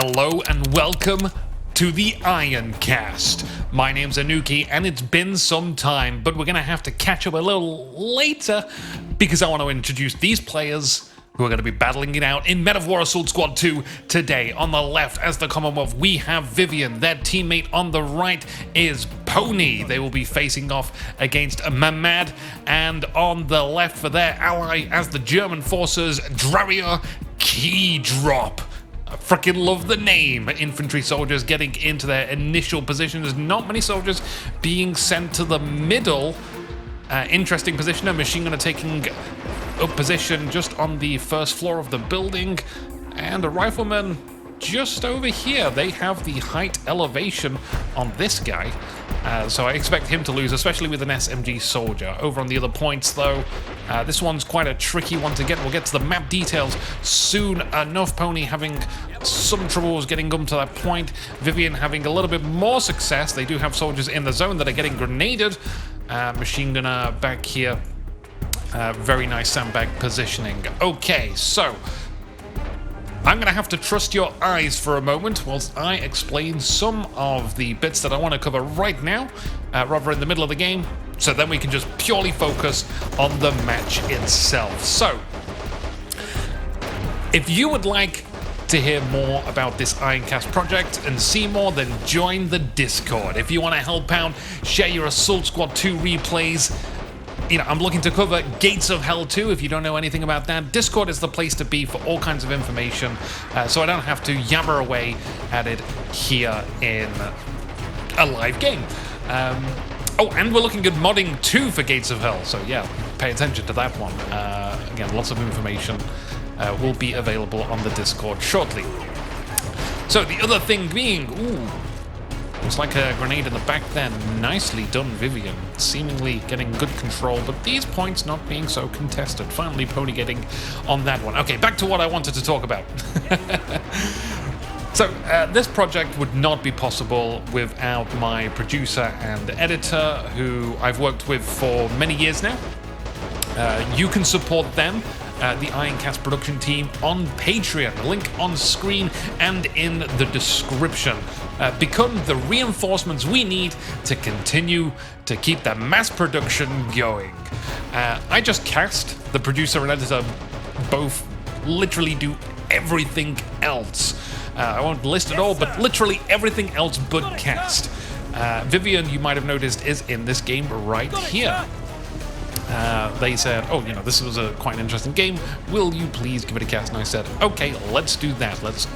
Hello and welcome to the Ironcast. My name's Anuki and it's been some time, but we're going to have to catch up a little later because I want to introduce these players who are going to be battling it out in Men of War Assault Squad 2 today. On the left as the Commonwealth, we have Vivian. Their teammate on the right is Pony. They will be facing off against Mamad. And on the left for their ally as the German forces, Draria Key Drop. I freaking love the name. Infantry soldiers getting into their initial positions. Not many soldiers being sent to the middle. Interesting position. A machine gunner taking up position just on the first floor of the building. And a rifleman just over here. They have the height elevation on this guy. So I expect him to lose, especially with an SMG soldier. Over on the other points, though, this one's quite a tricky one to get. We'll get to the map details soon enough. Pony having some troubles getting up to that point. Vivian having a little bit more success. They do have soldiers in the zone that are getting grenaded. Machine gunner back here. Very nice sandbag positioning. Okay, so I'm going to have to trust your eyes for a moment whilst I explain some of the bits that I want to cover right now, rather in the middle of the game, so then we can just purely focus on the match itself. So, if you would like to hear more about this Ironcast project and see more, then join the Discord. If you want to help out, share your Assault Squad 2 replays. I'm looking to cover Gates of Hell 2. If you don't know anything about that, Discord is the place to be for all kinds of information, so I don't have to yabber away at it here in a live game. Oh, and we're looking at modding 2 for Gates of Hell, so yeah, pay attention to that one. Again, lots of information will be available on the Discord shortly. So the other thing being, looks like a grenade in the back there. Nicely done, Vivian. Seemingly getting good control, but these points not being so contested. Finally, Pony getting on that one. Okay, back to what I wanted to talk about. So, this project would not be possible without my producer and editor, who I've worked with for many years now. You can support them, the Ironcast production team, on Patreon. The link on screen and in the description. Become the reinforcements we need to continue to keep the mass production going. I just cast. The producer and editor both literally do everything else. I won't list it all, but literally everything else but cast. Vivian, you might have noticed, is in this game right here. They said, this was a quite an interesting game. Will you please give it a cast? And I said, okay, let's do that. Let's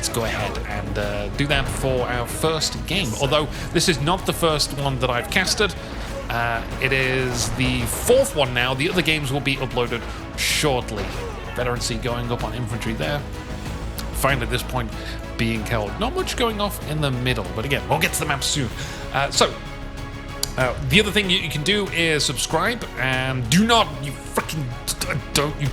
go ahead and do that for our first game. Although this is not the first one that I've casted. It is the 4th one now. The other games will be uploaded shortly. Veterancy going up on infantry there. Finally, at this point being held. Not much going off in the middle, but again, we'll get to the map soon. The other thing you can do is subscribe, and don't you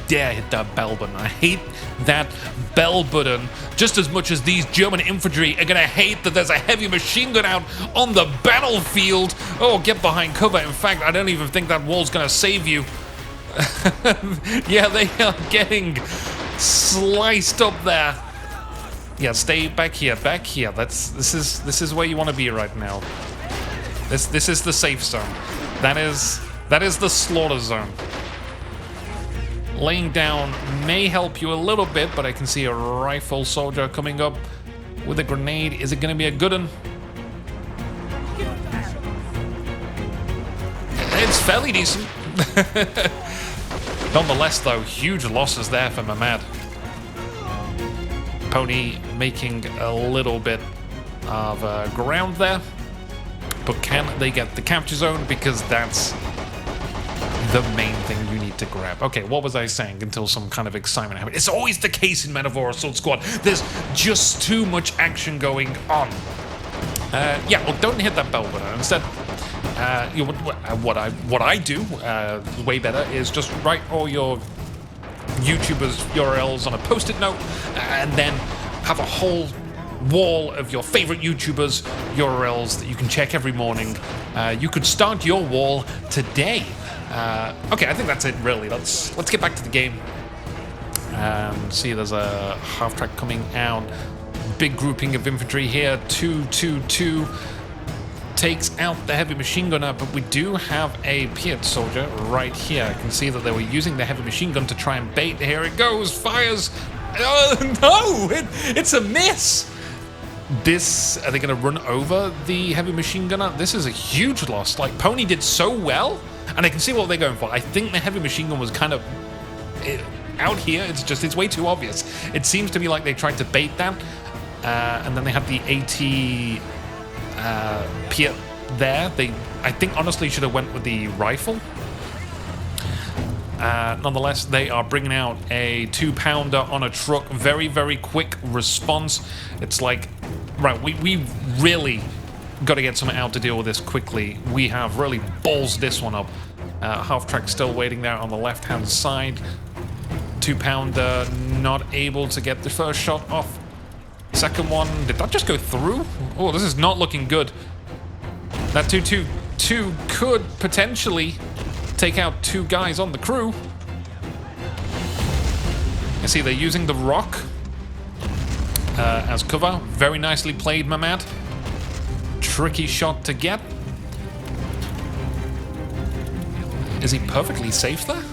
dare hit that bell button. I hate that bell button just as much as these German infantry are gonna hate that there's a heavy machine gun out on the battlefield. Oh, get behind cover. In fact, I don't even think that wall's gonna save you. Yeah, they are getting sliced up there. Yeah, stay back here, back here. This is where you want to be right now. This is the safe zone. That is the slaughter zone. Laying down may help you a little bit, but I can see a rifle soldier coming up with a grenade. Is it going to be a good one? It's fairly decent. Nonetheless, though, huge losses there for Mamad. Pony making a little bit of ground there. But can they get the capture zone? Because that's the main thing you need to grab. Okay, what was I saying until some kind of excitement happened? It's always the case in Men of War Assault Squad. There's just too much action going on. Yeah, well, don't hit that bell button. Instead, what I do way better is just write all your YouTubers' URLs on a post-it note, and then have a whole wall of your favorite YouTubers' URLs that you can check every morning. You could start your wall today. Okay, I think that's it, really. Let's get back to the game. See, there's a half track coming out. Big grouping of infantry here. 2-2-2 takes out the heavy machine gunner, but we do have a Piet soldier right here. I can see that they were using the heavy machine gun to try and bait. Here it goes, fires. Oh no, it's a miss. Are they going to run over the heavy machine gunner? This is a huge loss. Like, Pony did so well, and I can see what they're going for. I think the heavy machine gun was kind of out here. It's way too obvious. It seems to me like they tried to bait that, and then they had the AT Piet there. I think honestly should have went with the rifle. Nonetheless, they are bringing out a 2-pounder on a truck. Very, very quick response. It's like, right, we really got to get something out to deal with this quickly. We have really ballsed this one up. Half-track still waiting there on the left-hand side. 2-pounder not able to get the first shot off. Second one, did that just go through? Oh, this is not looking good. That 2-2-2 could potentially take out 2 guys on the crew. You see they're using the rock as cover. Very nicely played, Mamad. Tricky shot to get. Is he perfectly safe there?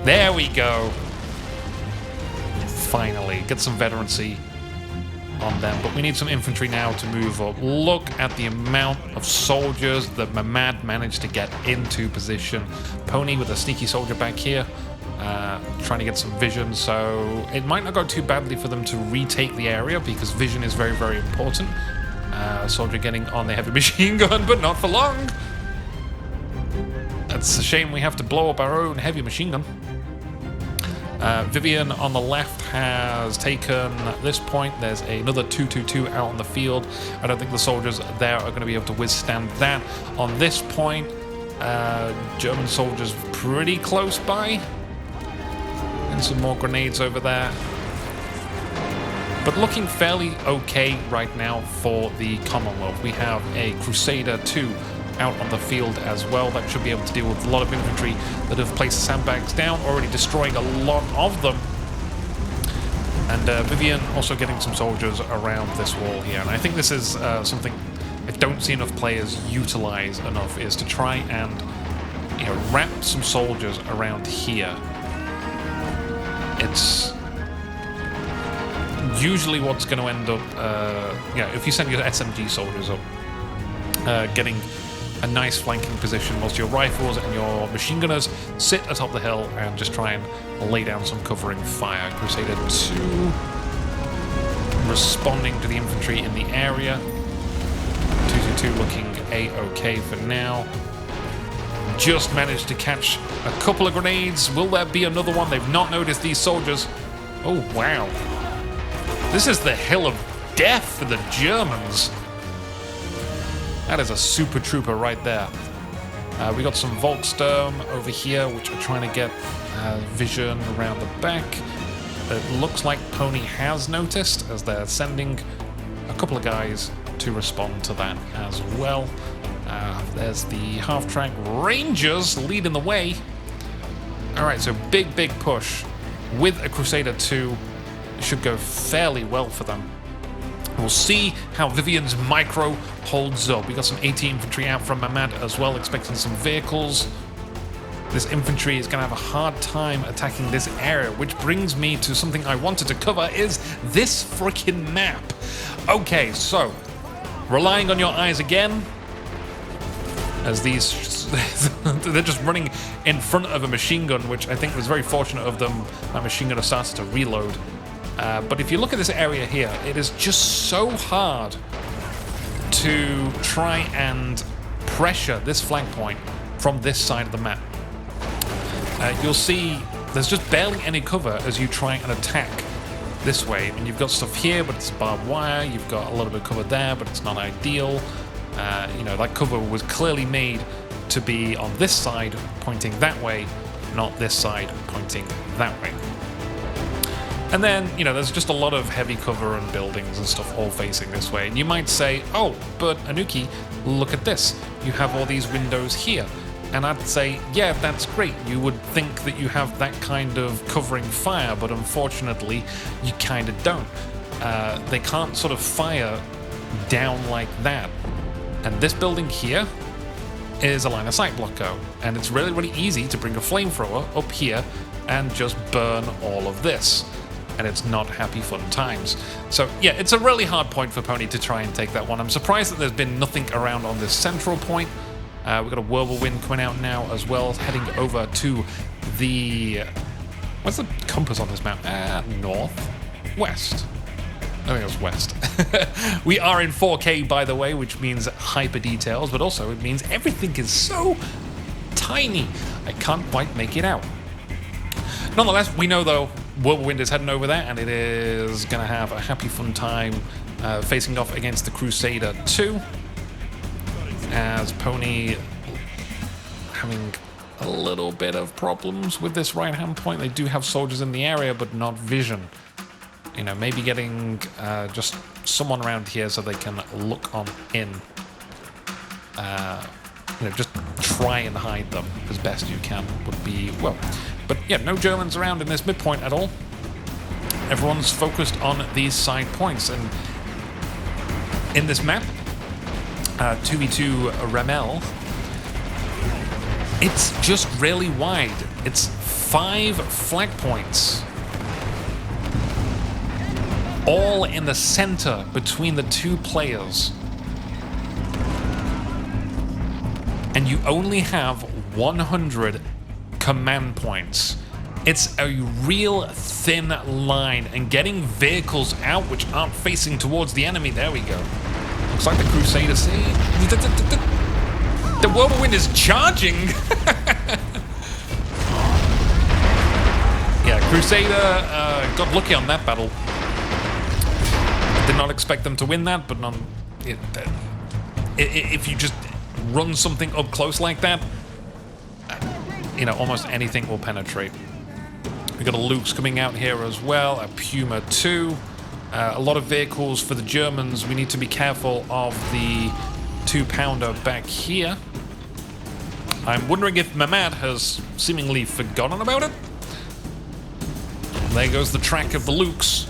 There we go. Finally, get some veterancy on them, but we need some infantry now to move up. Look at the amount of soldiers that Mamad managed to get into position. Pony with a sneaky soldier back here, trying to get some vision, so it might not go too badly for them to retake the area because vision is very, very important. Soldier getting on the heavy machine gun, but not for long. It's a shame we have to blow up our own heavy machine gun. Vivian on the left has taken this point. There's another 2-2-2 out on the field. I don't think the soldiers there are going to be able to withstand that. On this point, German soldiers pretty close by. And some more grenades over there. But looking fairly okay right now for the Commonwealth. We have a Crusader 2 out on the field as well. That should be able to deal with a lot of infantry that have placed sandbags down, already destroying a lot of them. And Vivian also getting some soldiers around this wall here. And I think this is something I don't see enough players utilize enough, is to try and, you know, wrap some soldiers around here. It's usually what's going to end up, if you send your SMG soldiers up, getting a nice flanking position whilst your rifles and your machine gunners sit atop the hill and just try and lay down some covering fire. Crusader 2 responding to the infantry in the area. 2-2-2 looking a-okay for now. Just managed to catch a couple of grenades. Will there be another one? They've not noticed these soldiers. Oh, wow. This is the hill of death for the Germans. That is a super trooper right there. We got some Volksturm over here, which are trying to get vision around the back. It looks like Pony has noticed, as they're sending a couple of guys to respond to that as well. There's the half-track Rangers leading the way. Alright, so big push with a Crusader 2. Should go fairly well for them. We'll see how Vivian's micro holds up. We got some AT infantry out from Mamad as well, expecting some vehicles. This infantry is going to have a hard time attacking this area, which brings me to something I wanted to cover, is this freaking map. Okay, so, relying on your eyes again, as these, they're just running in front of a machine gun, which I think was very fortunate of them. That machine gun started to reload. But if you look at this area here, it is just so hard to try and pressure this flank point from this side of the map. You'll see there's just barely any cover as you try and attack this way. And you've got stuff here, but it's barbed wire. You've got a little bit of cover there, but it's not ideal. That cover was clearly made to be on this side pointing that way, not this side pointing that way. And then, there's just a lot of heavy cover and buildings and stuff all facing this way. And you might say, oh, but Anuki, look at this. You have all these windows here. And I'd say, yeah, that's great. You would think that you have that kind of covering fire, but unfortunately, you kind of don't. They can't sort of fire down like that. And this building here is a line of sight blocker. And it's really, really easy to bring a flamethrower up here and just burn all of this. And it's not happy fun times. So yeah, it's a really hard point for Pony to try and take that one. I'm surprised that there's been nothing around on this central point. We've got a whirlwind coming out now as well, heading over to the... What's the compass on this map? North? West? I think it was west. We are in 4K, by the way, which means hyper details, but also it means everything is so tiny. I can't quite make it out. Nonetheless, we know, though, Whirlwind is heading over there, and it is going to have a happy fun time facing off against the Crusader 2. As Pony having a little bit of problems with this right-hand point. They do have soldiers in the area, but not vision. You know, maybe getting just someone around here so they can look on in. You know, just try and hide them as best you can would be, well. But yeah, no Germans around in this midpoint at all. Everyone's focused on these side points, and in this map, 2v2 Ramel, it's just really wide. It's 5 flag points, all in the center between the two players. And you only have 100 command points. It's a real thin line, and getting vehicles out which aren't facing towards the enemy. There we go. Looks like the Crusader. See? The whirlwind is charging. Yeah, Crusader got lucky on that battle. Did not expect them to win that, but if you just run something up close like that, you know, almost anything will penetrate. We got a Luke's coming out here as well, a Puma 2. A lot of vehicles for the Germans. We need to be careful of the 2-pounder back here. I'm wondering if Mamad has seemingly forgotten about it. There goes the track of the Luke's.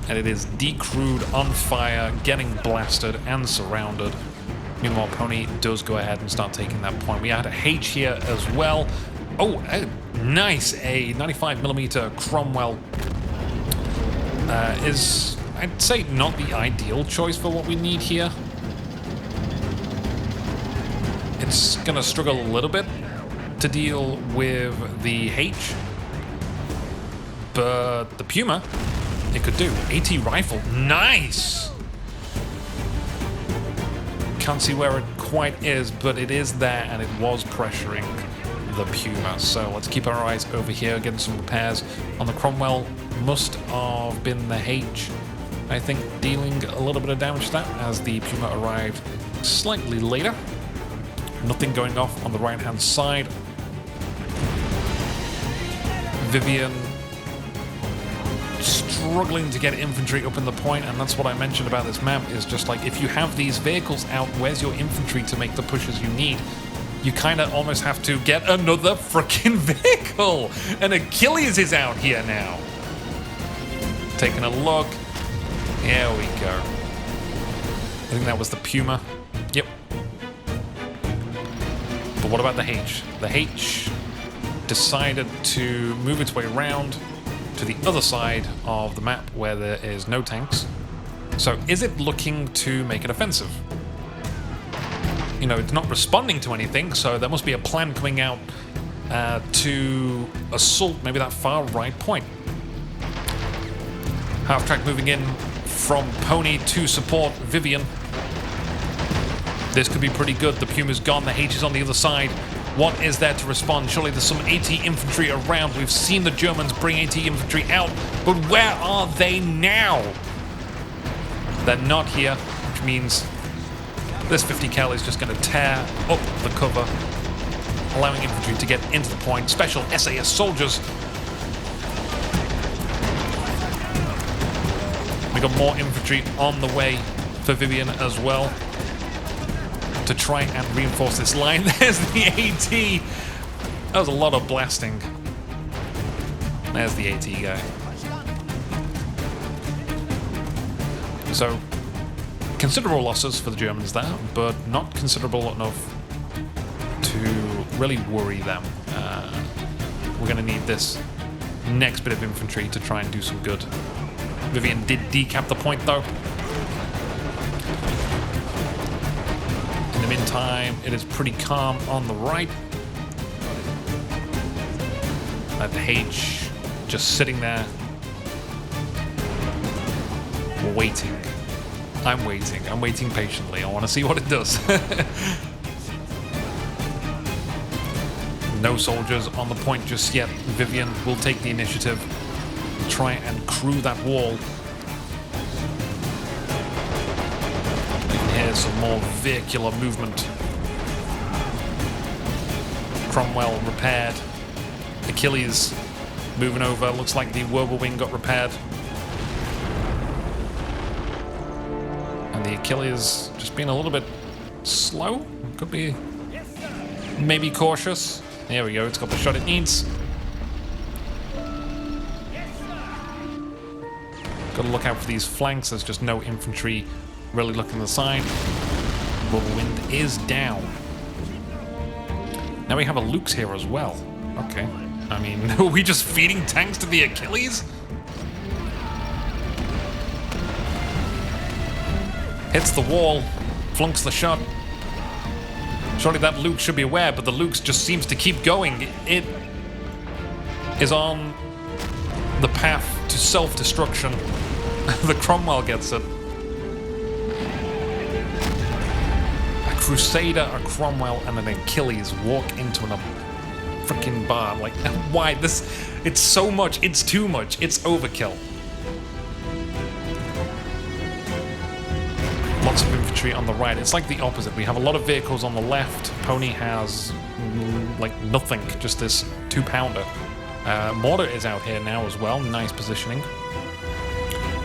And it is decrewed, on fire, getting blasted and surrounded. Meanwhile, Pony does go ahead and start taking that point. We had a H here as well. Oh, nice. A 95mm Cromwell is, I'd say, not the ideal choice for what we need here. It's going to struggle a little bit to deal with the H. But the Puma, it could do. AT rifle. Nice! Can't see where it quite is, but it is there, and it was pressuring the Puma. So let's keep our eyes over here, getting some repairs on the Cromwell. Must have been the H, I think, dealing a little bit of damage to that as the Puma arrived slightly later. Nothing going off on the right-hand side. Vivian struggling to get infantry up in the point, and that's what I mentioned about this map, is just like, if you have these vehicles out, where's your infantry to make the pushes you need? You kind of almost have to get another freaking vehicle, and Achilles is out here now. Taking a look. There we go. I think that was the Puma. Yep. But what about the H? The H decided to move its way around to the other side of the map where there is no tanks. So is it looking to make an offensive? You know, it's not responding to anything, so there must be a plan coming out to assault maybe that far right point. Half-track moving in from Pony to support Vivian. This could be pretty good. The Puma's gone, the H is on the other side. What is there to respond? Surely there's some AT infantry around. We've seen the Germans bring AT infantry out, but where are they now? They're not here, which means this 50 cal is just going to tear up the cover, allowing infantry to get into the point. Special SAS soldiers. We got more infantry on the way for Vivian as well. to try and reinforce this line. There's the AT. That was a lot of blasting. There's the AT guy. So, considerable losses for the Germans there, but not considerable enough to really worry them. We're going to need this next bit of infantry to try and do some good. Vivian did decap the point though. In the meantime, it is pretty calm on the right. The H just sitting there, waiting. I'm waiting. I'm waiting patiently. I want to see what it does. No soldiers on the point just yet. Vivian will take the initiative. Try and crew that wall. You can hear some more vehicular movement. Cromwell repaired. Achilles moving over. Looks like the Whirlwind got repaired. And the Achilles just being a little bit slow. Could be maybe cautious. There we go. It's got the shot it needs. Got to look out for these flanks. There's just no infantry really looking the side. Whirlwind is down. Now we have a Luke's here as well. Okay. I mean, are we just feeding tanks to the Achilles? Hits the wall, flunks the shot. Surely that Luke should be aware, but the Luke just seems to keep going. It is on the path to self-destruction. The Cromwell gets it. A Crusader, a Cromwell, and an Achilles walk into a freaking bar. Like, why? It's so much. It's too much. It's overkill. Lots of infantry on the right. It's like the opposite. We have a lot of vehicles on the left. Pony has like nothing, just this 2-pounder. Mortar is out here now as well. Nice positioning.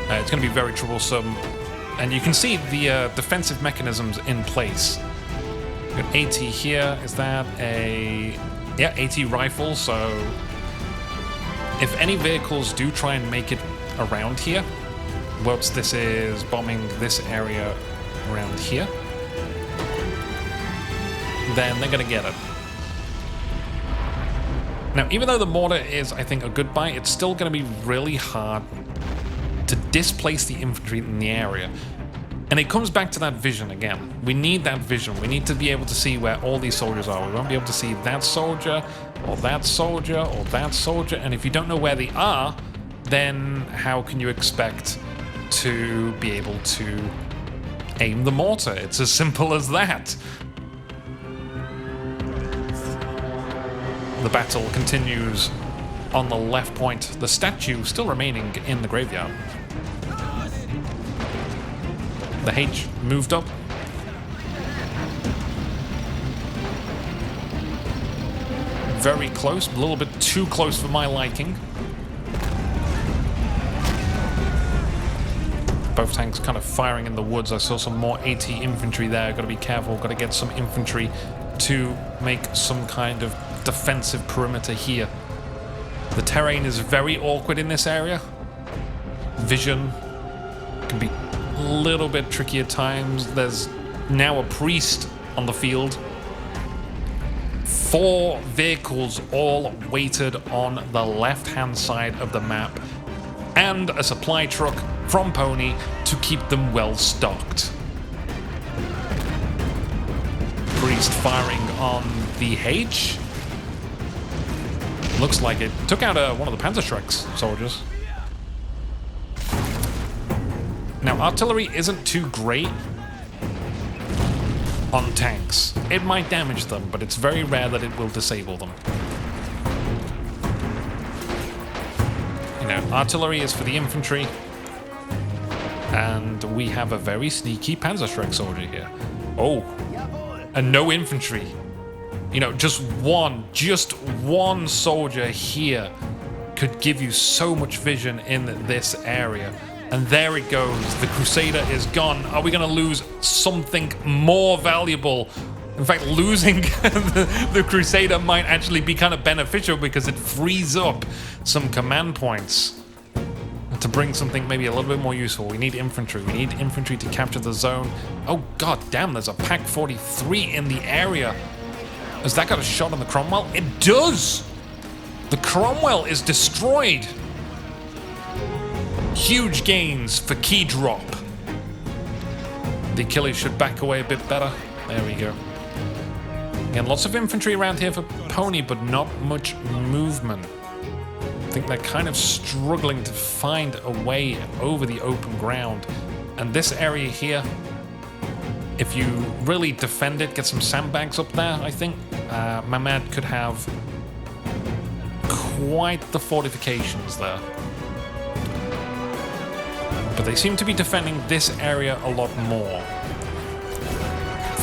It's going to be very troublesome. And you can see the defensive mechanisms in place. We've got AT here. Is that a... Yeah, AT rifle. So if any vehicles do try and make it around here, whilst this is bombing this area around here, then they're going to get it. Now, even though the mortar is, I think, a good buy, it's still going to be really hard to displace the infantry in the area. And it comes back to that vision again. We need that vision. We need to be able to see where all these soldiers are. We won't be able to see that soldier, or that soldier, or that soldier. And if you don't know where they are, then how can you expect to be able to aim the mortar? It's as simple as that. The battle continues on the left point. The statue still remaining in the graveyard. The H moved up. Very close, a little bit too close for my liking. Both tanks kind of firing in the woods. I saw some more AT infantry there. Got to be careful. Got to get some infantry to make some kind of defensive perimeter here. The terrain is very awkward in this area. Vision can be a little bit tricky at times. There's now a priest on the field. 4 vehicles all weighted on the left-hand side of the map, and a supply truck from Pony to keep them well stocked. Priest firing on the H. Looks like it took out one of the Panzerschreck's soldiers. Now, artillery isn't too great on tanks. It might damage them, but it's very rare that it will disable them. You know, artillery is for the infantry, and we have a very sneaky Panzerschreck soldier here. Oh, and no infantry. You know, just one soldier here could give you so much vision in this area. And there it goes. The Crusader is gone. Are we going to lose something more valuable? In fact, losing the Crusader might actually be kind of beneficial because it frees up some command points to bring something maybe a little bit more useful. We need infantry. We need infantry to capture the zone. Oh, god damn, there's a Pack 43 in the area. Has that got a shot on the Cromwell? It does! The Cromwell is destroyed. Huge gains for key drop. The Achilles should back away a bit better. There we go. Again, lots of infantry around here for Pony, but not much movement. I think they're kind of struggling to find a way over the open ground. And this area here, if you really defend it, get some sandbags up there, I think Mamad could have quite the fortifications there. But they seem to be defending this area a lot more.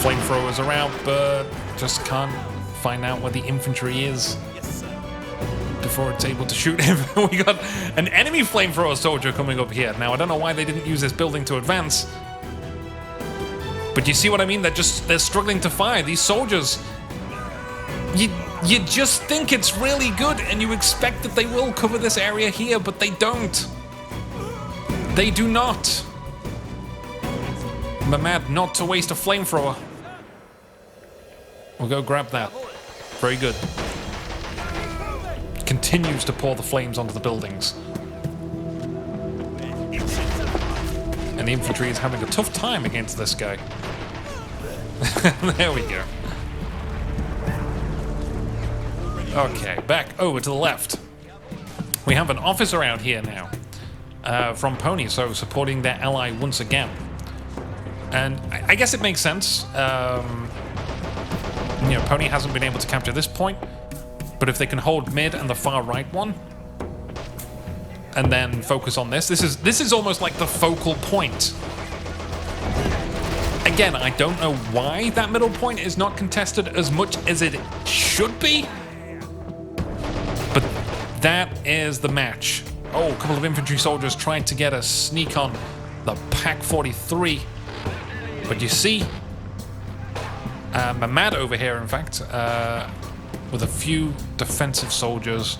Flamethrowers are out, but just can't find out where the infantry is before it's able to shoot him. We got an enemy flamethrower soldier coming up here. Now, I don't know why they didn't use this building to advance. But you see what I mean? They're struggling to fire. These soldiers, you just think it's really good and you expect that they will cover this area here, but they don't. They do not. Mamad not to waste a flamethrower. We'll go grab that. Very good. Continues to pour the flames onto the buildings. And the infantry is having a tough time against this guy. There we go. Okay, back over to the left. We have an officer out here now from Pony, so supporting their ally once again. And I guess it makes sense. You know, Pony hasn't been able to capture this point, but if they can hold mid and the far right one, and then focus on this is almost like the focal point. Again, I don't know why that middle point is not contested as much as it should be, but that is the match. Oh, a couple of infantry soldiers trying to get a sneak on the Pack 43, but you see Mamad over here, in fact, with a few defensive soldiers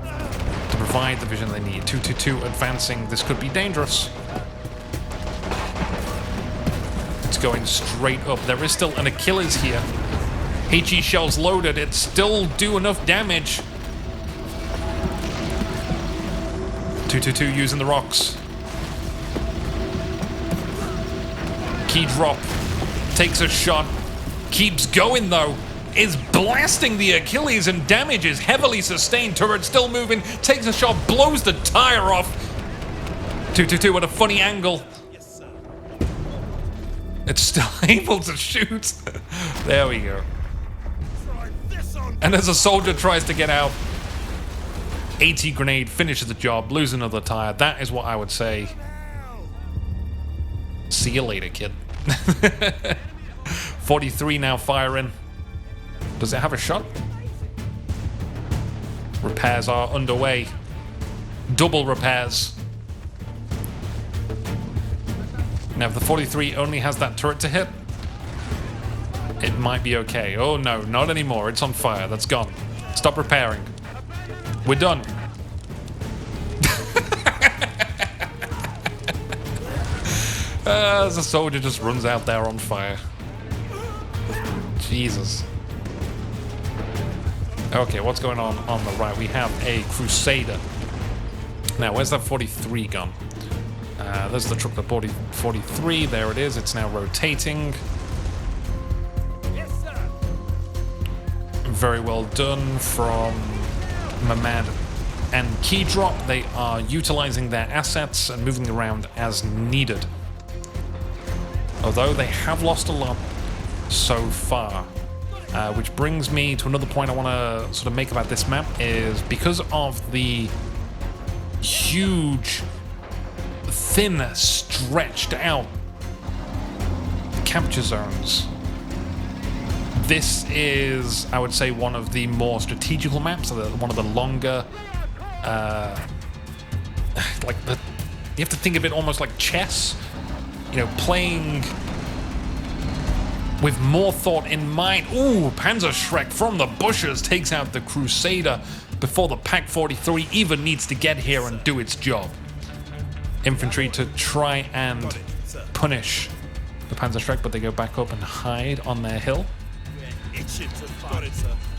to provide the vision they need. 222 advancing. This could be dangerous. It's going straight up. There is still an Achilles here. HE shells loaded. It still do enough damage. 222 using the rocks. Key drop. Takes a shot. Keeps going though. Is blasting the Achilles and damage is heavily sustained. Turret still moving. Takes a shot. Blows the tire off. 222 at a funny angle. It's still able to shoot. There we go. And as a soldier tries to get out, 80 grenade finishes the job. Lose another tire. That is what I would say. See you later, kid. 43 now firing. Does it have a shot? Repairs are underway. Double repairs. Now, if the 43 only has that turret to hit, it might be okay. Oh no, not anymore. It's on fire. That's gone. Stop repairing. We're done. As a soldier just runs out there on fire. Jesus. Okay, what's going on the right? We have a Crusader. Now, where's that 43 gone? There's the truck, the 43. There it is. It's now rotating. Yes, sir. Very well done from Mamad and Key Drop. They are utilizing their assets and moving around as needed. Although they have lost a lot so far. Which brings me to another point I want to sort of make about this map, is because of the huge, thin, stretched out capture zones. This is, I would say, one of the more strategical maps, one of the longer, like the, You have to think of it almost like chess. You know, playing with more thought in mind. Ooh, Panzerschreck from the bushes takes out the Crusader before the Pak 43 even needs to get here and do its job. Infantry to try and punish the Panzerschreck, but they go back up and hide on their hill.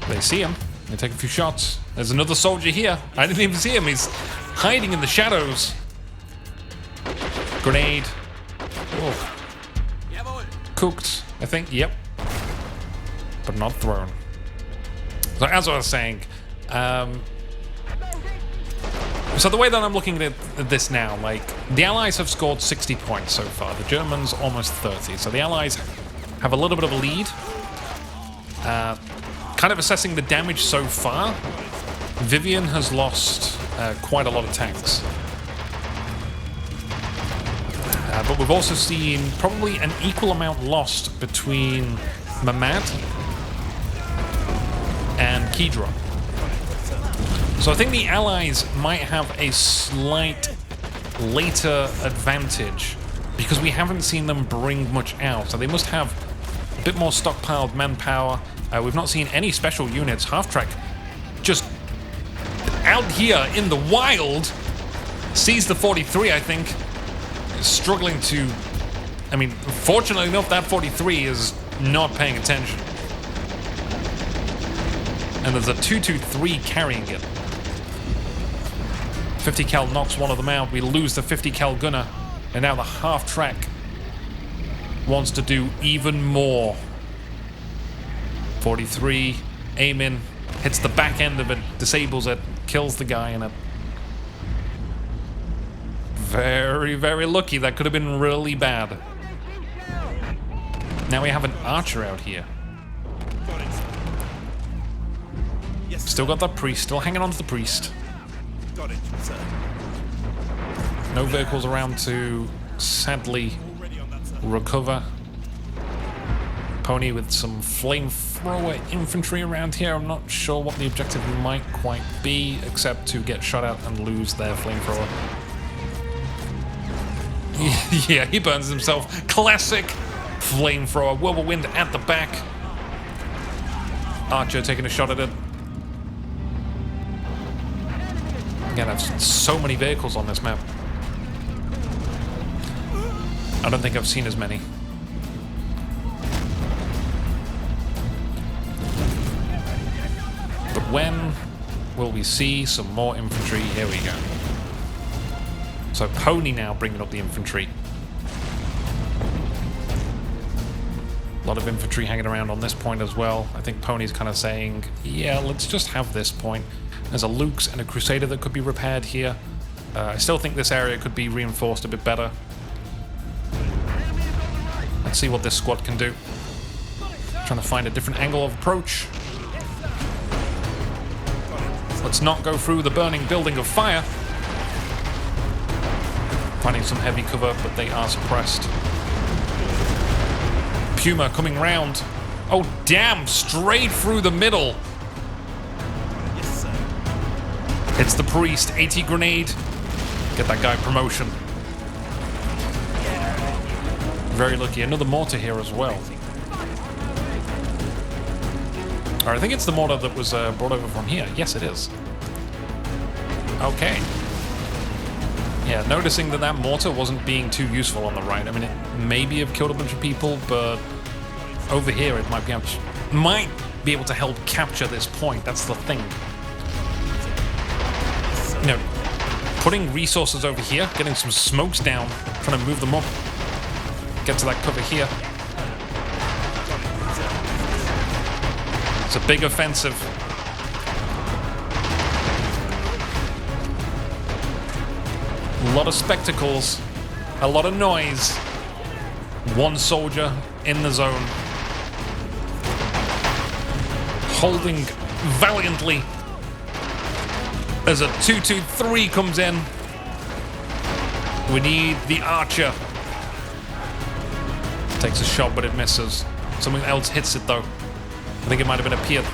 They see him. They take a few shots. There's another soldier here. I didn't even see him. He's hiding in the shadows. Grenade. Oh. Cooked, I think. Yep. But not thrown. So as I was saying, so the way that I'm looking at this now, like, the Allies have scored 60 points so far. The Germans almost 30. So the Allies have a little bit of a lead. Kind of assessing the damage so far, Vivian has lost quite a lot of tanks. But we've also seen probably an equal amount lost between Mamad and Kedron. So I think the Allies might have a slight later advantage because we haven't seen them bring much out. So they must have a bit more stockpiled manpower. We've not seen any special units. Half-Track just out here in the wild sees the 43, I think. Struggling to... I mean, fortunately enough, that 43 is not paying attention. And there's a 223 carrying it. 50 cal knocks one of them out. We lose the 50 cal gunner. And now the Half-Track wants to do even more. 43, aim in, hits the back end of it, disables it, kills the guy in it. Very, very lucky. That could have been really bad. Now we have an archer out here. Still got that priest, still hanging on to the priest. No vehicles around to sadly recover. Pony with some flamethrower infantry around here. I'm not sure what the objective might quite be, except to get shot at and lose their flamethrower. Yeah, he burns himself. Classic flamethrower. Whirlwind at the back. Archer taking a shot at it. Again, I've seen so many vehicles on this map. I don't think I've seen as many. But when will we see some more infantry? Here we go. So Pony now bringing up the infantry. A lot of infantry hanging around on this point as well. I think Pony's kind of saying, yeah, let's just have this point. There's a Luke's and a Crusader that could be repaired here. I still think this area could be reinforced a bit better. Let's see what this squad can do. Trying to find a different angle of approach. Let's not go through the burning building of fire. Finding some heavy cover, but they are suppressed. Puma coming round. Oh, damn! Straight through the middle. Hits the priest. 80 grenade. Get that guy promotion. Very lucky. Another mortar here as well. Or I think it's the mortar that was brought over from here. Yes, it is. Okay. Yeah, noticing that that mortar wasn't being too useful on the right. I mean, it maybe have killed a bunch of people, but over here it might be able to help capture this point. That's the thing. You know, putting resources over here, getting some smokes down, trying to move them up, get to that cover here. It's a big offensive. A lot of spectacles, a lot of noise. One soldier in the zone. Holding valiantly as a 223 comes in. We need the archer. Takes a shot, but it misses. Something else hits it, though. I think it might have been a Piet.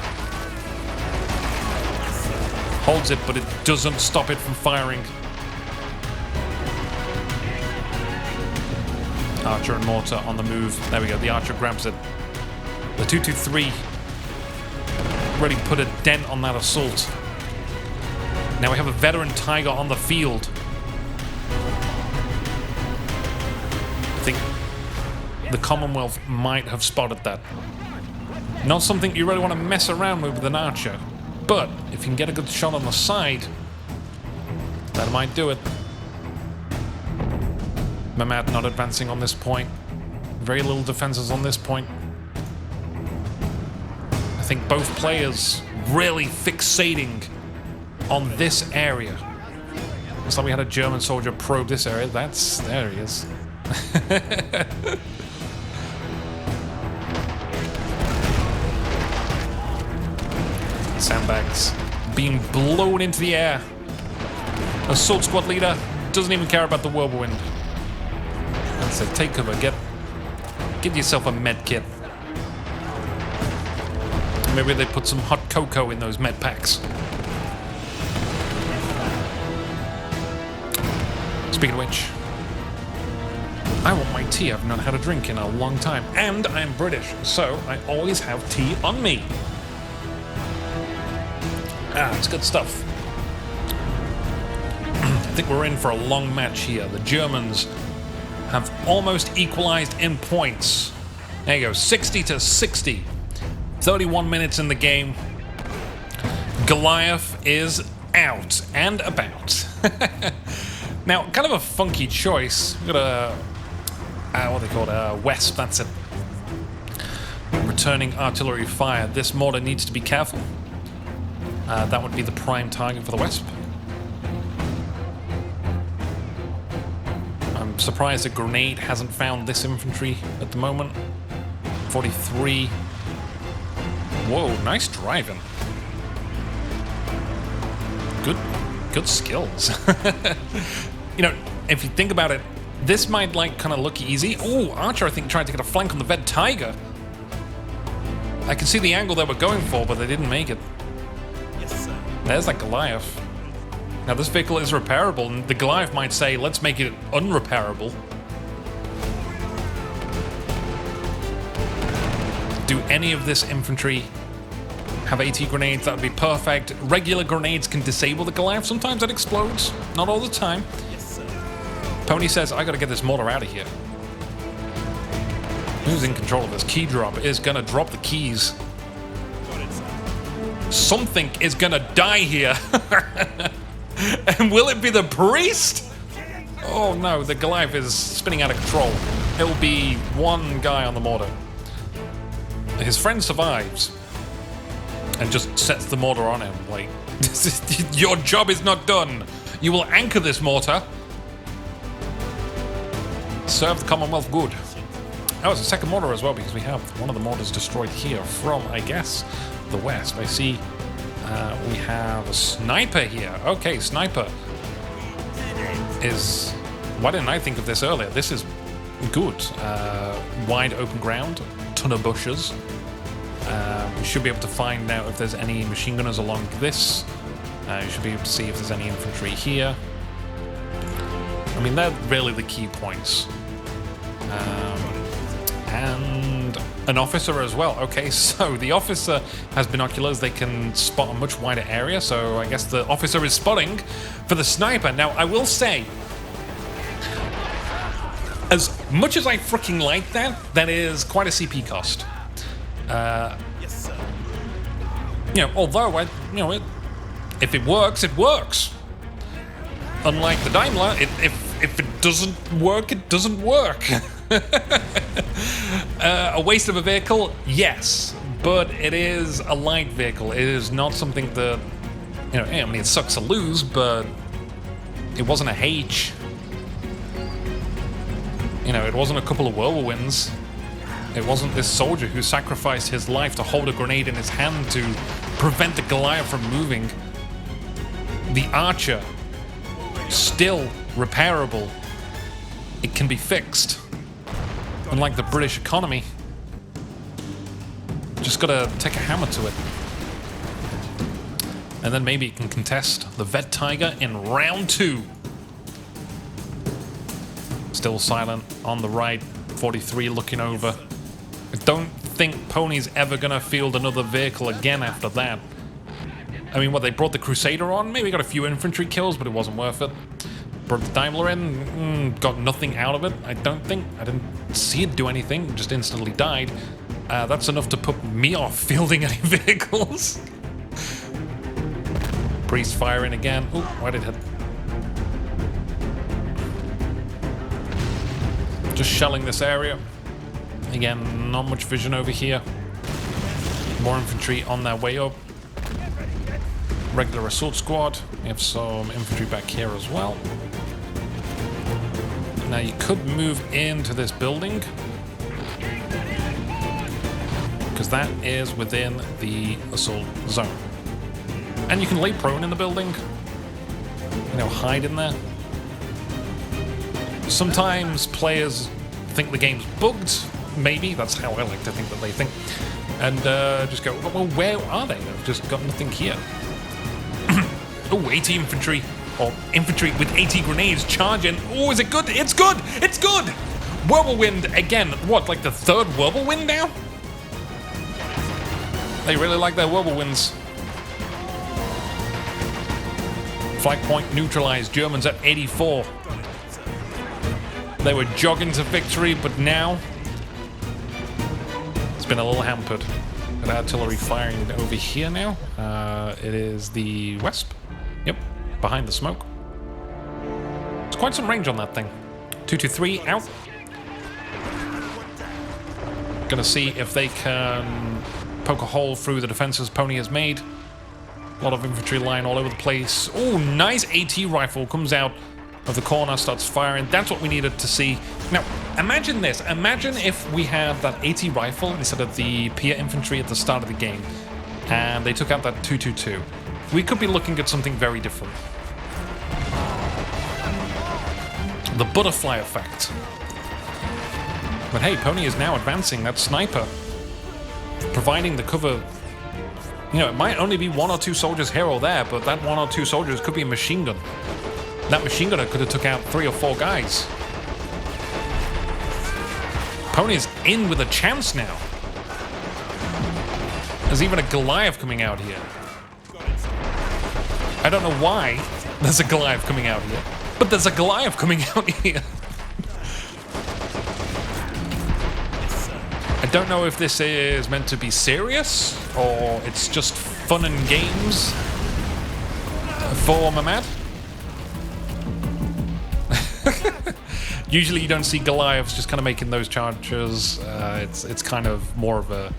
Holds it, but it doesn't stop it from firing. Archer and mortar on the move. There we go. The Archer grabs it. The 223 really put a dent on that assault. Now we have a veteran Tiger on the field. I think the Commonwealth might have spotted that. Not something you really want to mess around with an Archer, but if you can get a good shot on the side, that might do it. Mamad not advancing on this point. Very little defenses on this point. I think both players really fixating on this area. Looks like we had a German soldier probe this area. There he is. Sandbags being blown into the air. Assault squad leader doesn't even care about the whirlwind. That's it. Take cover. Get yourself a med kit. Maybe they put some hot cocoa in those med packs. Speaking of which, I want my tea. I've not had a drink in a long time. And I'm British, so I always have tea on me. It's good stuff. I think we're in for a long match here. The Germans have almost equalized in points. There you go, 60 to 60. 31 minutes in the game. Goliath is out and about. Now, kind of a funky choice. We've got a, what they call it, a Wesp, that's it. Returning artillery fire. This mortar needs to be careful. That would be the prime target for the Wesp. I'm surprised a grenade hasn't found this infantry at the moment. 43. Whoa, nice driving. Good skills. You know, if you think about it, this might like kind of look easy. Oh, Archer I think tried to get a flank on the Ved Tiger. I can see the angle they were going for, but they didn't make it. Yes, sir. There's that Goliath. Now this vehicle is repairable, and the Goliath might say, let's make it unrepairable. Do any of this infantry have AT grenades? That would be perfect. Regular grenades can disable the Goliath. Sometimes it explodes. Not all the time. Yes, sir. Pony says, I gotta get this mortar out of here. Who's in control of this? Key drop is gonna drop the keys. Something is gonna die here. And will it be the priest? Oh no, the Goliath is spinning out of control. It'll be one guy on the mortar. His friend survives and just sets the mortar on him. Like, your job is not done. You will anchor this mortar. Serve the Commonwealth good. Oh, it's a second mortar as well, because we have one of the mortars destroyed here from, I guess, the west. I see we have a sniper here. Okay, sniper is... Why didn't I think of this earlier? This is good. Wide open ground, ton of bushes. We should be able to find out if there's any machine gunners along this. You should be able to see if there's any infantry here. I mean, they're really the key points. And an officer as well. Okay, so the officer has binoculars. They can spot a much wider area. So I guess the officer is spotting for the sniper. Now, I will say, as much as I freaking like that, that is quite a CP cost. Yes, sir. You know, although if it works, it works. Unlike the Daimler, if it doesn't work, it doesn't work. A waste of a vehicle, yes, but it is a light vehicle. It is not something that, you know, I mean, it sucks to lose, but it wasn't a H. You know, it wasn't a couple of whirlwinds. It wasn't this soldier who sacrificed his life to hold a grenade in his hand to prevent the Goliath from moving. The Archer, still repairable. It can be fixed. Unlike the British economy. Just gotta take a hammer to it. And then maybe it can contest the Vet Tiger in round 2. Still silent on the right. 43 looking over. I don't think Pony's ever gonna field another vehicle again after that. I mean, what, they brought the Crusader on? Maybe got a few infantry kills, but it wasn't worth it. Brought the Daimler in, got nothing out of it, I don't think. I didn't see it do anything, just instantly died. That's enough to put me off fielding any vehicles. Priest firing again. Oh, why did it hit? Just shelling this area. Again, not much vision over here. More infantry on their way up. Regular assault squad. We have some infantry back here as well. Now you could move into this building, because that is within the assault zone. And you can lay prone in the building. You know, hide in there. Sometimes players think the game's bugged. Maybe, that's how I like to think that they think. And just go, well, where are they? I've just got nothing here. Oh, 80 infantry. Or infantry with 80 grenades charging. Oh, is it good? It's good! It's good! Whirlwind, again, what, like the third Whirlwind now? They really like their Whirlwinds. Flag point neutralized. Germans at 84. They were jogging to victory, but now it's been a little hampered. Got artillery firing over here now. It is the Wesp. Yep, behind the smoke. There's quite some range on that thing. 223 out. Gonna see if they can poke a hole through the defenses Pony has made. A lot of infantry lying all over the place. Oh, nice AT rifle comes out of the corner, starts firing. That's what we needed to see. Now, imagine this. Imagine if we had that AT rifle instead of the Pia infantry at the start of the game, and they took out that 222. We could be looking at something very different. The butterfly effect. But hey, Pony is now advancing. That sniper, providing the cover. You know, it might only be one or two soldiers here or there, but that one or two soldiers could be a machine gun. That machine gunner could have took out 3 or 4 guys. Pony's in with a chance now. There's even a Goliath coming out here. I don't know why there's a Goliath coming out here, but there's a Goliath coming out here. I don't know if this is meant to be serious or it's just fun and games for Mamad. Usually you don't see Goliaths just kind of making those charges. It's kind of more of a,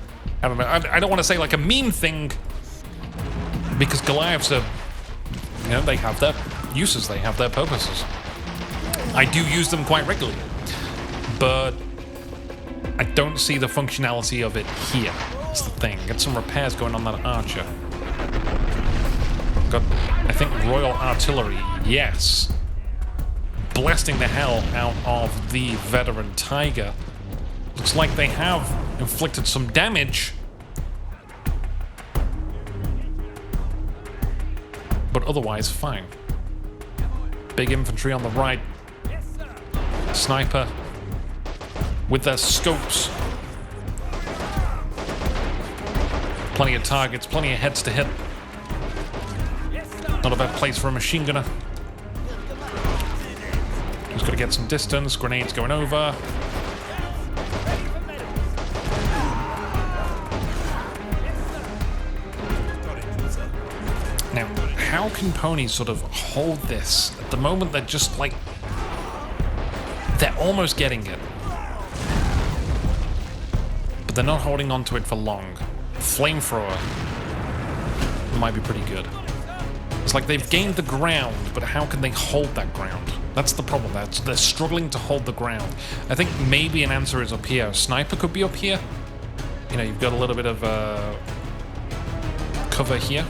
I don't know, I don't want to say like a meme thing, because Goliaths are, you know, they have their uses, they have their purposes. I do use them quite regularly, but I don't see the functionality of it here. That's the thing. Get some repairs going on that archer. Got, I think, Royal Artillery, yes. Blasting the hell out of the veteran Tiger. Looks like they have inflicted some damage, but otherwise fine. Big infantry on the right. Sniper with their scopes. Plenty of targets, plenty of heads to hit. Not a bad place for a machine gunner. Just got to get some distance. Grenades going over. Now, how can Pony sort of hold this? At the moment, they're just like, they're almost getting it, but they're not holding on to it for long. Flamethrower might be pretty good. It's like they've gained the ground, but how can they hold that ground? That's the problem. They're struggling to hold the ground. I think maybe an answer is up here. Sniper could be up here. You know, you've got a little bit of cover here.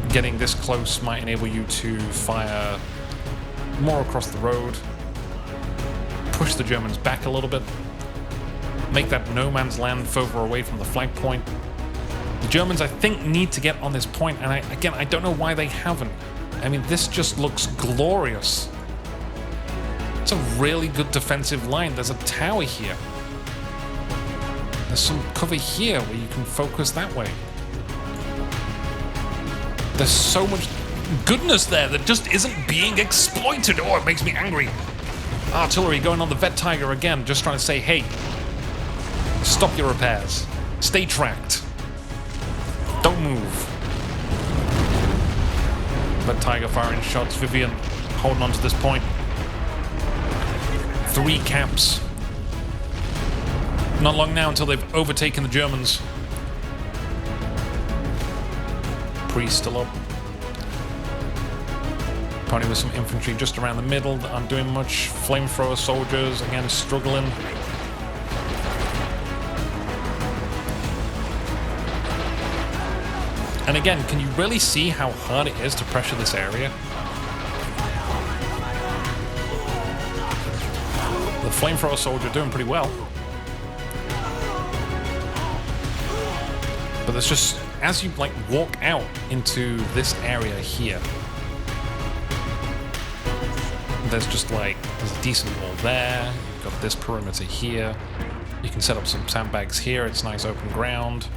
Getting this close might enable you to fire more across the road. Push the Germans back a little bit. Make that no man's land further away from the flag point. The Germans, I think, need to get on this point, and I don't know why they haven't. I mean, this just looks glorious That's a really good defensive line. There's a tower here. There's some cover here where you can focus that way. There's so much goodness there that just isn't being exploited. Oh, it makes me angry. Artillery going on the Vet Tiger again, just trying to say, hey, stop your repairs. Stay tracked. Don't move. Vet Tiger firing shots. Vivian holding on to this point. 3 camps. Not long now until they've overtaken the Germans. Priest still up. Pony with some infantry just around the middle that aren't doing much. Flamethrower soldiers, again, struggling. And again, can you really see how hard it is to pressure this area? The flamethrower soldier doing pretty well. But there's just, as you like walk out into this area here, there's just like, there's a decent wall there. You've got this perimeter here. You can set up some sandbags here. It's nice open ground.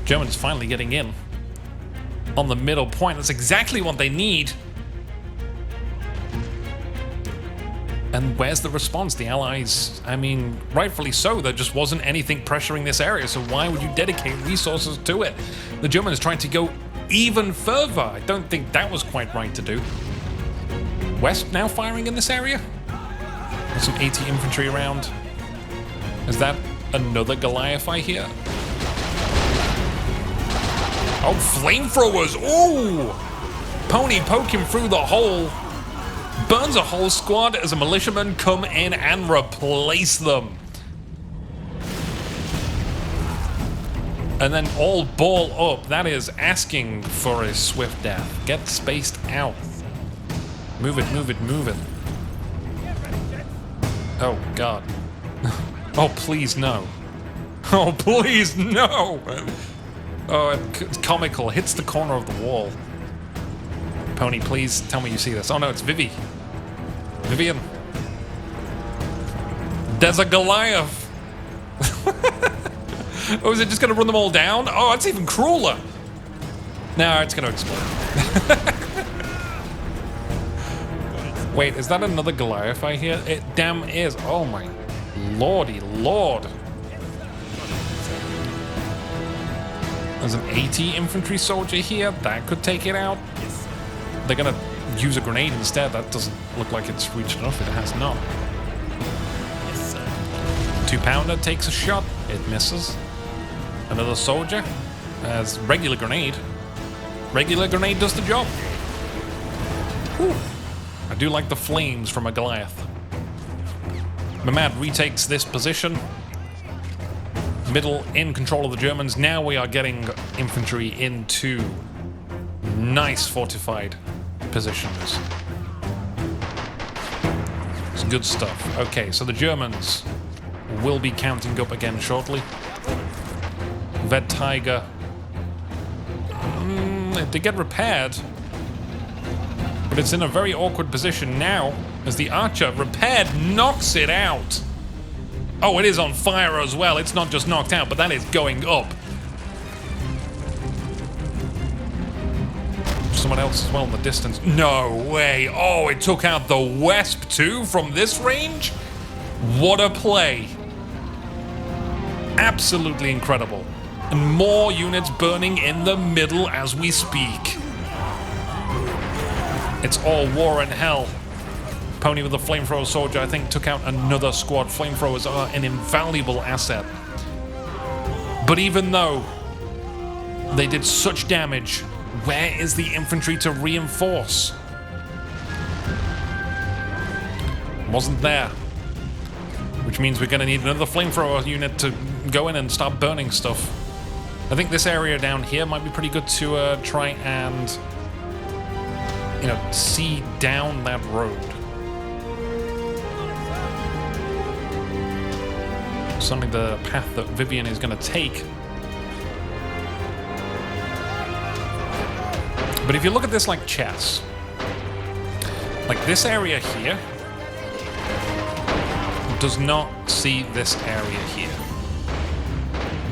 Germans finally getting in on the middle point. That's exactly what they need. And where's the response? The Allies, I mean, rightfully so, there just wasn't anything pressuring this area, so why would you dedicate resources to it? The Germans trying to go even further. I don't think that was quite right to do. West now firing in this area? There's some AT infantry around. Is that another Goliath I hear? Oh, flamethrowers! Ooh! Pony poking through the hole. Burns a whole squad as a militiaman come in and replace them. And then all ball up. That is asking for a swift death. Get spaced out. Move it, move it, move it. Oh, God. Oh, please, no. Oh, please, no! Oh, it's comical. Hits the corner of the wall. Pony, please tell me you see this. Oh, no, it's Vivi. Vivian. There's a Goliath. Oh, is it just going to run them all down? Oh, it's even crueler. No, it's going to explode. Wait, is that another Goliath I hear? It damn is. Oh, my lordy lord. There's an AT infantry soldier here. That could take it out. They're going to use a grenade instead. That doesn't look like it's reached enough. It has not. 2-pounder takes a shot. It misses. Another soldier has regular grenade. Regular grenade does the job. Whew. I do like the flames from a Goliath. Mamad retakes this position. Middle in control of the Germans. Now we are getting infantry into nice fortified positions. It's good stuff. Okay, so the Germans will be counting up again shortly. Vet Tiger. They get repaired. But it's in a very awkward position now as the Archer repaired knocks it out. Oh, it is on fire as well. It's not just knocked out, but that is going up. Someone else as well in the distance. No way. Oh, it took out the Wesp too from this range? What a play. Absolutely incredible. And more units burning in the middle as we speak. It's all war and hell. Pony with a flamethrower soldier, I think, took out another squad. Flamethrowers are an invaluable asset. But even though they did such damage, where is the infantry to reinforce? Wasn't there. Which means we're going to need another flamethrower unit to go in and start burning stuff. I think this area down here might be pretty good to try and, you know, see down that road. Certainly the path that Vivian is going to take. But if you look at this like chess, Like this area here does not see this area here.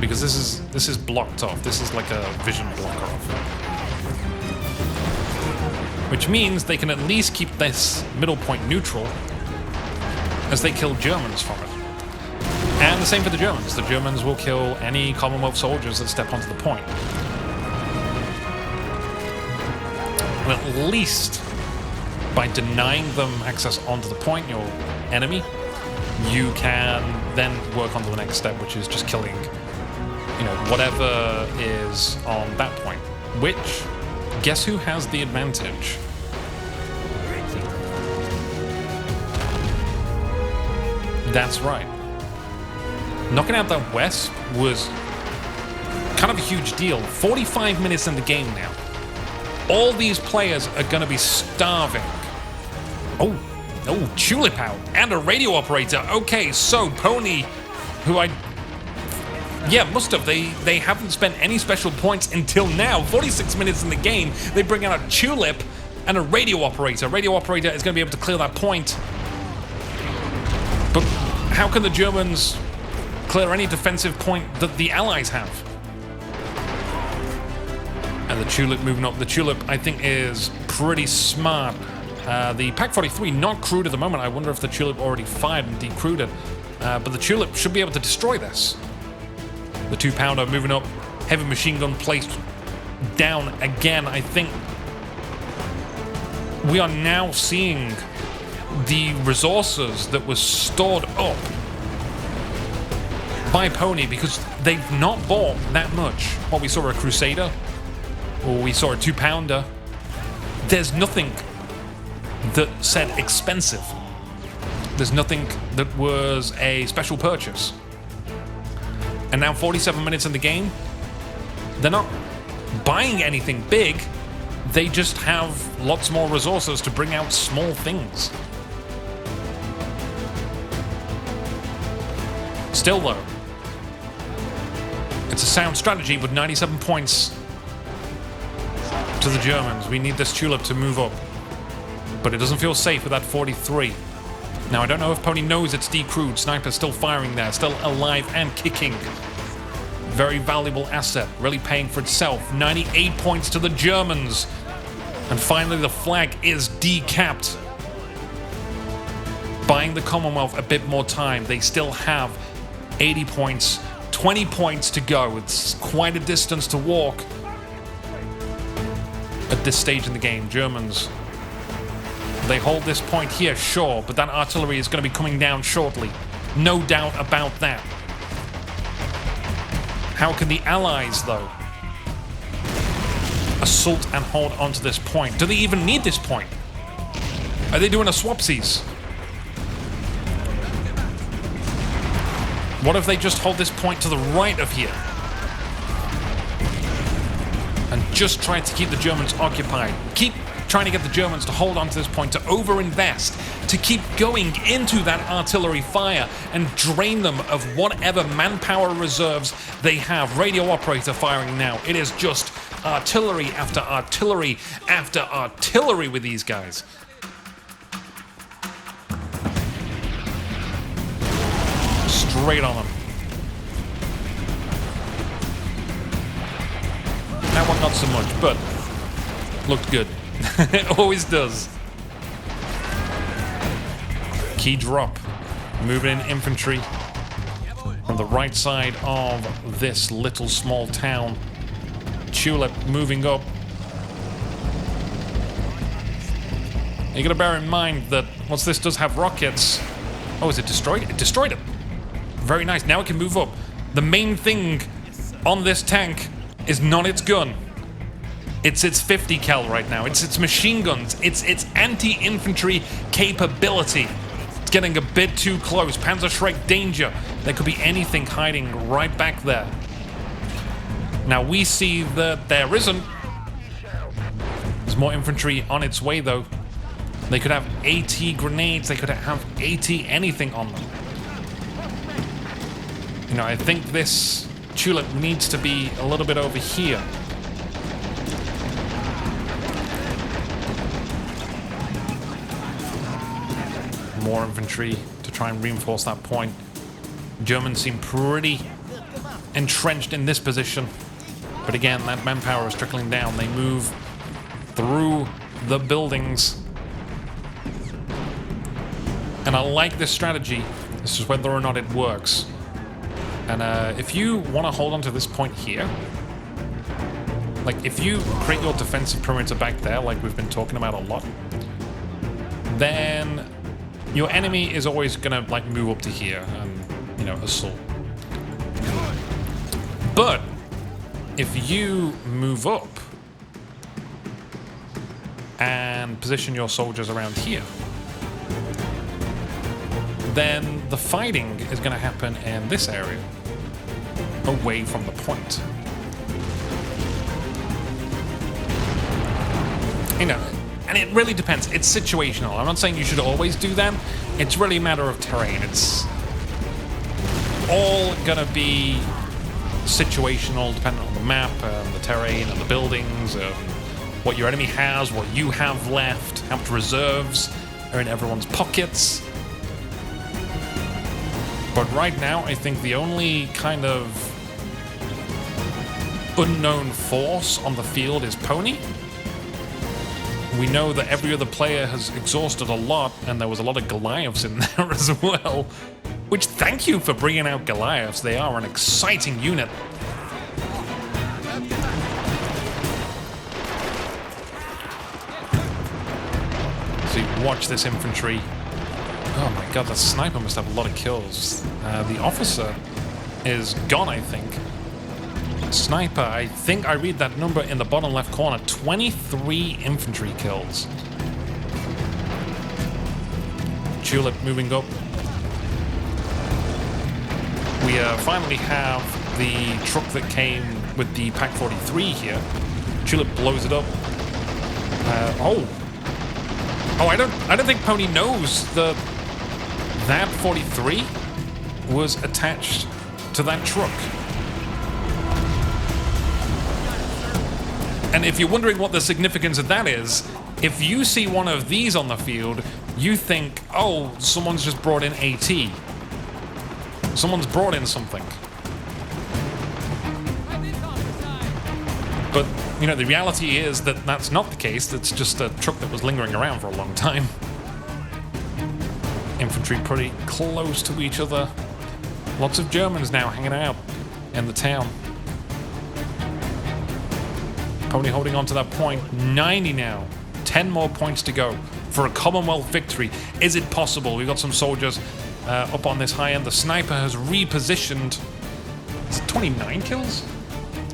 Because this is blocked off. This is like a vision blocker off. Which means they can at least keep this middle point neutral as they kill Germans from it. And the same for the Germans. The Germans will kill any Commonwealth soldiers that step onto the point. And at least by denying them access onto the point, your enemy, you can then work on to the next step, which is just killing, you know, whatever is on that point. Which, guess who has the advantage? That's right. Knocking out that West was kind of a huge deal. 45 minutes in the game now. All these players are going to be starving. Oh, Tulip out. And a radio operator. Okay, so Pony, who must have. They haven't spent any special points until now. 46 minutes in the game. They bring out a Tulip and a radio operator. Radio operator is going to be able to clear that point. But how can the Germans clear any defensive point that the Allies have? And the Tulip moving up. The Tulip, I think, is pretty smart. The Pak-43 not crewed at the moment. I wonder if the Tulip already fired and decrewed it. But the Tulip should be able to destroy this. The 2-pounder moving up. Heavy machine gun placed down again. I think we are now seeing the resources that were stored up by Pony, because they've not bought that much. What we saw a Crusader, or we saw a 2-pounder. There's nothing that said expensive. There's nothing that was a special purchase. And now 47 minutes in the game, they're not buying anything big. They just have lots more resources to bring out small things. Still though, it's a sound strategy with 97 points to the Germans. We need this Tulip to move up. But it doesn't feel safe with that 43. Now, I don't know if Pony knows it's decrewed. Sniper's still firing there, still alive and kicking. Very valuable asset, really paying for itself. 98 points to the Germans. And finally, the flag is decapped. Buying the Commonwealth a bit more time. They still have 80 points, 20 points to go. It's quite a distance to walk at this stage in the game. Germans, they hold this point here, sure, but that artillery is going to be coming down shortly. No doubt about that. How can the Allies, though, assault and hold onto this point? Do they even need this point? Are they doing a swapsies? What if they just hold this point to the right of here? And just try to keep the Germans occupied. Keep trying to get the Germans to hold on to this point, to overinvest, to keep going into that artillery fire and drain them of whatever manpower reserves they have. Radio operator firing now. It is just artillery after artillery after artillery with these guys. Straight on them. That one not so much, but looked good. It always does. Key drop. Moving in infantry on the right side of this little small town. Tulip moving up. You gotta bear in mind that once this does have rockets... Oh, is it destroyed? It destroyed it. Very nice. Now it can move up. The main thing on this tank is not its gun. It's its 50 cal right now. It's its machine guns. It's its anti-infantry capability. It's getting a bit too close. Panzerschreck danger. There could be anything hiding right back there. Now we see that there isn't. There's more infantry on its way though. They could have AT grenades. They could have AT anything on them. You know, I think this Tulip needs to be a little bit over here. more infantry to try and reinforce that point. Germans seem pretty entrenched in this position. But again, that manpower is trickling down. They move through the buildings. And I like this strategy. This is whether or not it works. And if you want to hold on to this point here, like if you create your defensive perimeter back there, like we've been talking about a lot, then your enemy is always gonna like move up to here and, you know, assault. But if you move up and position your soldiers around here, then the fighting is going to happen in this area, away from the point. You know, and it really depends. It's situational. I'm not saying you should always do that. It's really a matter of terrain. It's all going to be situational, depending on the map and the terrain and the buildings, what your enemy has, what you have left, how much reserves are in everyone's pockets. But right now, I think the only kind of unknown force on the field is Pony. We know that every other player has exhausted a lot, and there was a lot of Goliaths in there as well. Which, thank you for bringing out Goliaths. They are an exciting unit. So watch this infantry. Oh my god, that sniper must have a lot of kills. The officer is gone, I think. Sniper, I think I read that number in the bottom left corner. 23 infantry kills. Tulip moving up. We finally have the truck that came with the Pack 43 here. Tulip blows it up. Oh, I don't think Pony knows that 43 was attached to that truck. And if you're wondering what the significance of that is, if you see one of these on the field, you think, oh, someone's just brought in AT. Someone's brought in something. But, you know, the reality is that that's not the case. It's just a truck that was lingering around for a long time. Infantry pretty close to each other. Lots of Germans now hanging out in the town. Pony holding on to that point. 90 now. 10 more points to go for a Commonwealth victory. Is it possible? We've got some soldiers up on this high end. The sniper has repositioned. Is it 29 kills?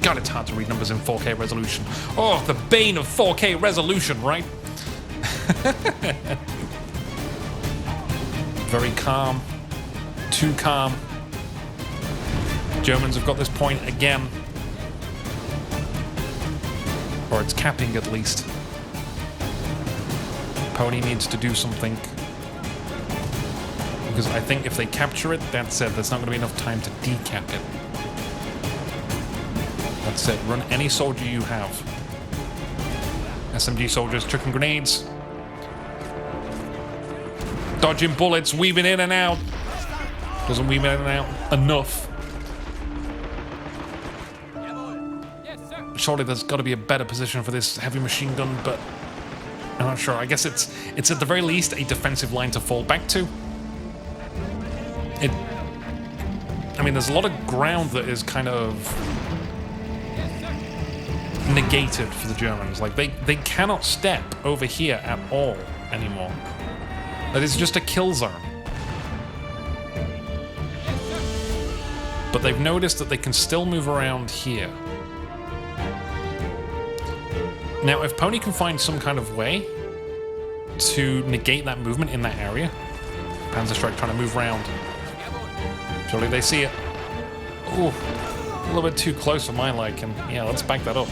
God, it's hard to read numbers in 4K resolution. Oh, the bane of 4K resolution, right? Very calm. Too calm. Germans have got this point again. Or it's capping at least. Pony needs to do something. Because I think if they capture it, that's it. There's not going to be enough time to decap it. That's it. Run any soldier you have. SMG soldiers chucking grenades. Dodging bullets, weaving in and out. Doesn't weave in and out enough. Surely there's got to be a better position for this heavy machine gun, but I'm not sure. I guess it's at the very least a defensive line to fall back to. I mean, there's a lot of ground that is kind of negated for the Germans. Like, they cannot step over here at all anymore. That is just a kill zone. But they've noticed that they can still move around here. Now, if Pony can find some kind of way to negate that movement in that area, Panzer Strike trying to move around. Surely they see it. Ooh, a little bit too close for my liking. Yeah, let's back that up.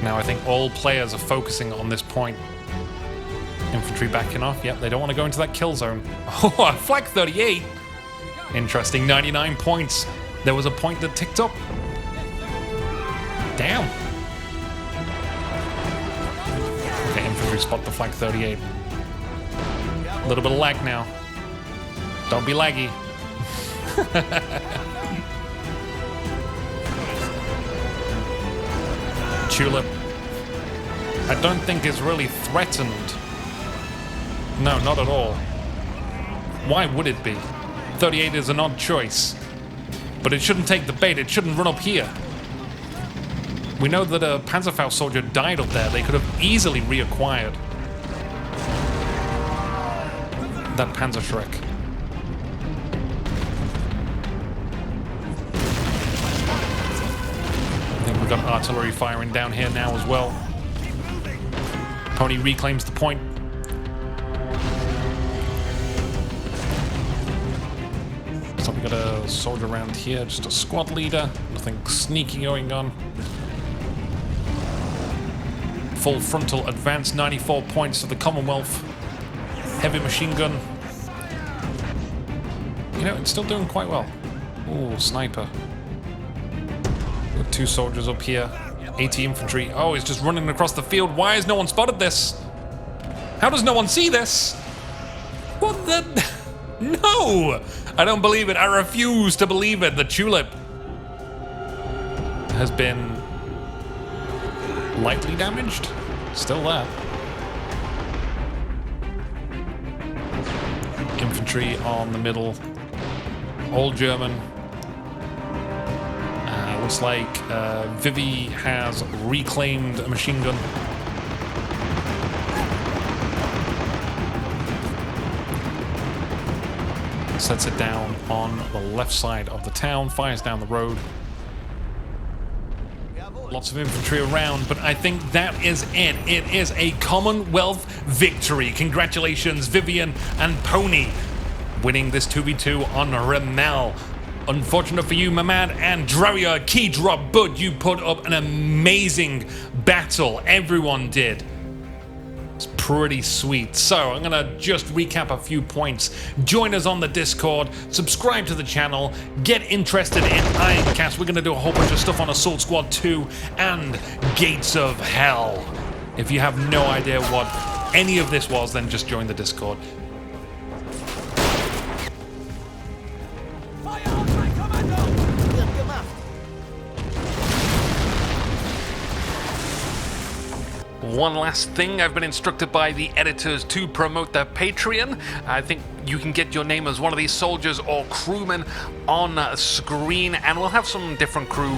Now I think all players are focusing on this point. Infantry backing off. Yep, they don't want to go into that kill zone. Oh, Flak 38. Interesting, 99 points. There was a point that ticked up. Damn. we spot the Flak 38. A little bit of lag now. Don't be laggy. Tulip, I don't think is really threatened. No, not at all. Why would it be? 38 is an odd choice. But it shouldn't take the bait, it shouldn't run up here. We know that a Panzerfaust soldier died up there. They could have easily reacquired that Panzerschreck. I think we've got artillery firing down here now as well. Pony reclaims the point. So we got a soldier around here, just a squad leader. Nothing sneaky going on. Full frontal advance, 94 points to the Commonwealth. Heavy machine gun. You know, it's still doing quite well. Ooh, sniper. Got 2 soldiers up here. 80 infantry. Oh, he's just running across the field. Why has no one spotted this? How does no one see this? What the? No! I don't believe it. I refuse to believe it. The Tulip has been lightly damaged. Still there. Infantry on the middle. All German. Looks like Vivi has reclaimed a machine gun. Sets it down on the left side of the town, fires down the road. Lots of infantry around, but I think that is it. It is a Commonwealth victory. Congratulations, Vivian and Pony, winning this 2v2 on Ramel. Unfortunate for you, Mamad and Draria key drop, but you put up an amazing battle. Everyone did. It's pretty sweet. So I'm gonna just recap a few points. Join us on the Discord, subscribe to the channel, get interested in Ironcast. We're gonna do a whole bunch of stuff on Assault Squad 2 and Gates of Hell. If you have no idea what any of this was, then just join the Discord. One last thing, I've been instructed by the editors to promote their Patreon. I think you can get your name as one of these soldiers or crewmen on screen, and we'll have some different crew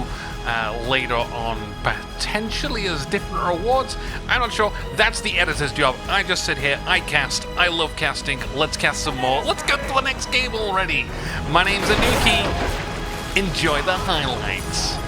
later on, potentially as different rewards. I'm not sure. That's the editor's job. I just sit here, I cast, I love casting. Let's cast some more. Let's go to the next game already. My name's Anuki. Enjoy the highlights.